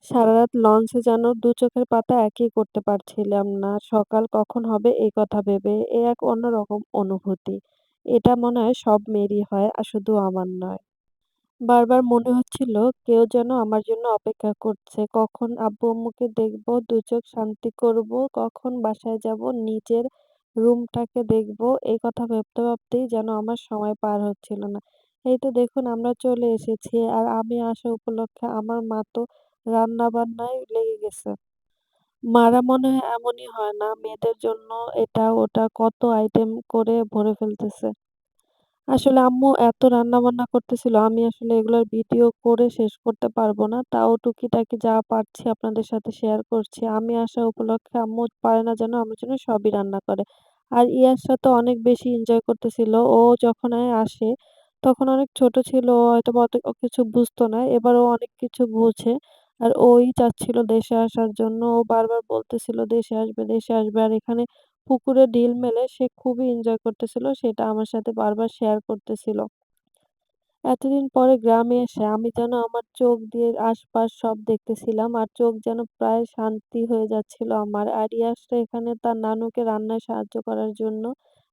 সারারাত লঞ্চে যেন দু চোখের পাতা একই করতে পারছিলাম না। সকাল কখন হবে এই কথা ভেবে এ এক অন্যরকম অনুভূতি। এটা মনে হয় সব মেয়েরই হয় আর শুধু আমার নয়। বারবার মনে হচ্ছিল কেউ যেন আমার জন্য অপেক্ষা করছে। কখন আব্বু-আম্মুকে দেখবো, দু চোখ শান্তি করবো, কখন বাসায় যাবো, নিজের রুমটাকে দেখবো। এই কথা ভাবতেই যেন আমার সময় পার হচ্ছিল না। এই তো দেখুন আমরা চলে এসেছি আর আমি আসা উপলক্ষে আমার মা তো রান্না-বান্নায় লেগে গেছে। মারা মনে হয় এমনই হয় না? মেয়েদের জন্য এটা ওটা কত আইটেম করে ভরে ফেলতেছে। আসলে আম্মু এত রান্নাবান্না করতেছিল, আমি আসলে এগুলোর ভিডিও করে শেষ করতে পারব না। তাও টুকিটাকি যা পারছি আপনাদের সাথে শেয়ার করছি। আমি আসা উপলক্ষে আম্মু পারে না যেন আমার জন্য সবই রান্না করে। আর ইয়াসরা তো অনেক বেশি এনজয় করতেছিল। ও যখন আসে তখন অনেক ছোট ছিল। ও হয়তোবা অত কিছু বুঝতো না। এবার ও অনেক কিছু বোঝে। আর ওই চাচ্ছিল দেশে আসার জন্য। ও বারবার বলতেছিল দেশে আসবে, দেশে আসবে। আর এখানে পুকুরে ডিল মেলে সে খুবই এনজয় করতেছিল। সেটা আমার সাথে বারবার শেয়ার করতেছিল। এতদিন পরে গ্রামে এসে আমি যেন আমার চোখ দিয়ে আশপাশ সব দেখতেছিলাম। আর চোখ যেন প্রায় শান্তি হয়ে যাচ্ছিল আমার। আর ইয়াসটা এখানে তার নানুকে রান্নায় সাহায্য করার জন্য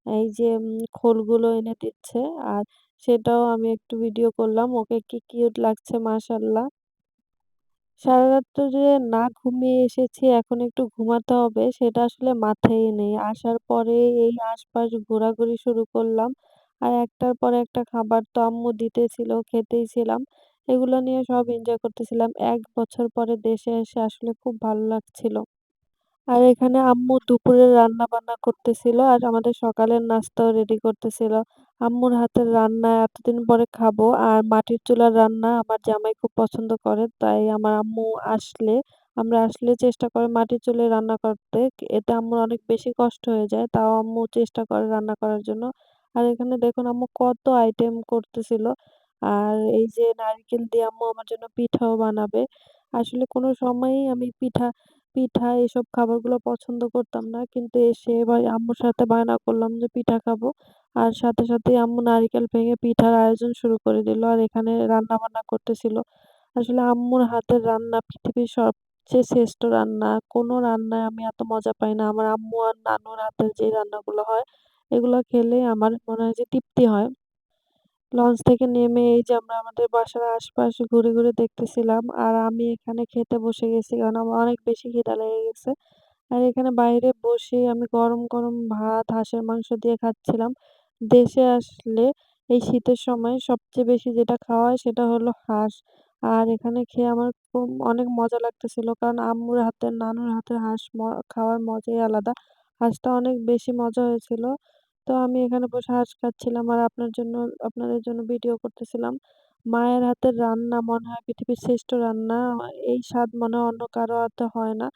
এই যে খোলগুলো এনে দিচ্ছে। আর সেটাও আমি একটু ভিডিও করলাম। ওকে কি কিউট লাগছে মাশাআল্লাহ। সারারাত তো যে না ঘুমিয়ে এসেছি, এখন একটু ঘুমাতে হবে সেটা আসলে মাথায়ই নেই। আসার পরে এই আশপাশ ঘোরাঘুরি শুরু করলাম। আর একটার পর একটা খাবার তো আম্মু দিতেছিল, খেতেই ছিলাম। এগুলো নিয়ে সব এনজয় করতেছিলাম। ১ বছর পরে দেশে এসে আসলে খুব ভালো লাগছিল। আর এখানে আম্মু দুপুরের রান্না-বান্না করতেছিল আর আমাদের সকালের নাস্তাও রেডি করতেছিল। আম্মুর হাতের রান্না এতদিন পরে খাবো। আর মাটির চুলার রান্না আমার জামাই খুব পছন্দ করে। তাই আমার আম্মু আসলে আমরা আসলে চেষ্টা করে মাটির চুলায় রান্না করতে। এতে আম্মুর অনেক বেশি কষ্ট হয়ে যায়। তাও আম্মু চেষ্টা করে রান্না করার জন্য। আর এখানে দেখুন আম্মু কত আইটেম করতেছিল। আর এই যে নারকেল দিয়ে আম্মু আমার জন্য পিঠাও বানাবে। আসলে কোনো সময়ই আমি পিঠা পিঠা এসব খাবারগুলো পছন্দ করতাম না। কিন্তু এসে এবার আম্মুর সাথে বায়না করলাম যে পিঠা খাবো। আর সাথে সাথেই আম্মু নারিকেল ভেঙে পিঠার আয়োজন শুরু করে দিল। আর এখানে রান্না-বান্না করতেছিল। আসলে আম্মুর হাতের রান্না পৃথিবীর সবচেয়ে শ্রেষ্ঠ রান্না। কোনো রান্নায় আমি এত মজা পাই না। আমার আম্মু আর নানুর হাতের যে রান্নাগুলো হয়, এগুলো খেলে আমার মনে হয় যে তৃপ্তি হয়। লঞ্চ থেকে নেমে এই যে আমরা আমাদের বাসার আশপাশ ঘুরে দেখতেছিলাম। আর আমি এখানে খেতে বসে গেছি কারণ আমার অনেক বেশি খিদা লেগে গেছে। আর এখানে বাইরে বসে আমি গরম ভাত হাঁসের মাংস দিয়ে খাচ্ছিলাম। দেশে আসলে এই শীতের সময় সবচেয়ে বেশি যেটা খাওয়া হয় সেটা হলো হাঁস। আর এখানে খেয়ে আমার খুব অনেক মজা লাগতেছিল। কারণ আম্মুর হাতের, নানুর হাতের হাঁস খাওয়ার মজাই আলাদা। হাঁসটা অনেক বেশি মজা হয়েছিল। তো আমি এখানে বসে হাঁস খাচ্ছিলাম আর আপনাদের জন্য ভিডিও করতেছিলাম। মায়ের হাতের রান্না মনে হয় পৃথিবীর শ্রেষ্ঠ রান্না। এই স্বাদ মনে হয় অন্য কারো হাতে হয় না।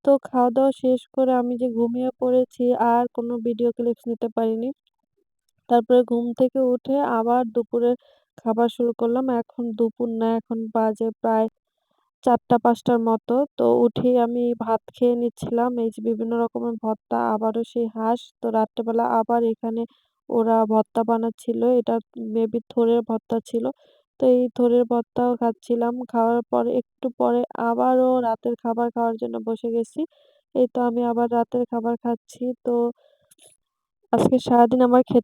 তো খাওয়া-দাওয়া শেষ করে আমি যে ঘুমিয়ে পড়েছি আর কোনো ভিডিও ক্লিপস নিতে পারিনি। তারপরে ঘুম থেকে উঠে আবার দুপুরের খাবার শুরু করলাম। এখন দুপুর না, এখন বাজে প্রায় ৪টা-৫টার মতো। তো উঠেই আমি ভাত খেয়ে নিচ্ছিলাম। এই যে বিভিন্ন রকমের ভর্তা, আবারও সেই হাঁস। তো রাত্রেবেলা আবার এখানে ওরা ভর্তা বানাচ্ছিল। এটা মেবি থোড়ের ভর্তা ছিল। তো এই থোড়ের ভর্তাও খাচ্ছিলাম। খাওয়ার পরে একটু পরে আবারও রাতের খাবার খাওয়ার জন্য বসে গেছি। এই তো আমি আবার রাতের খাবার খাচ্ছি। তো আজকে সারাদিন আমার খেতে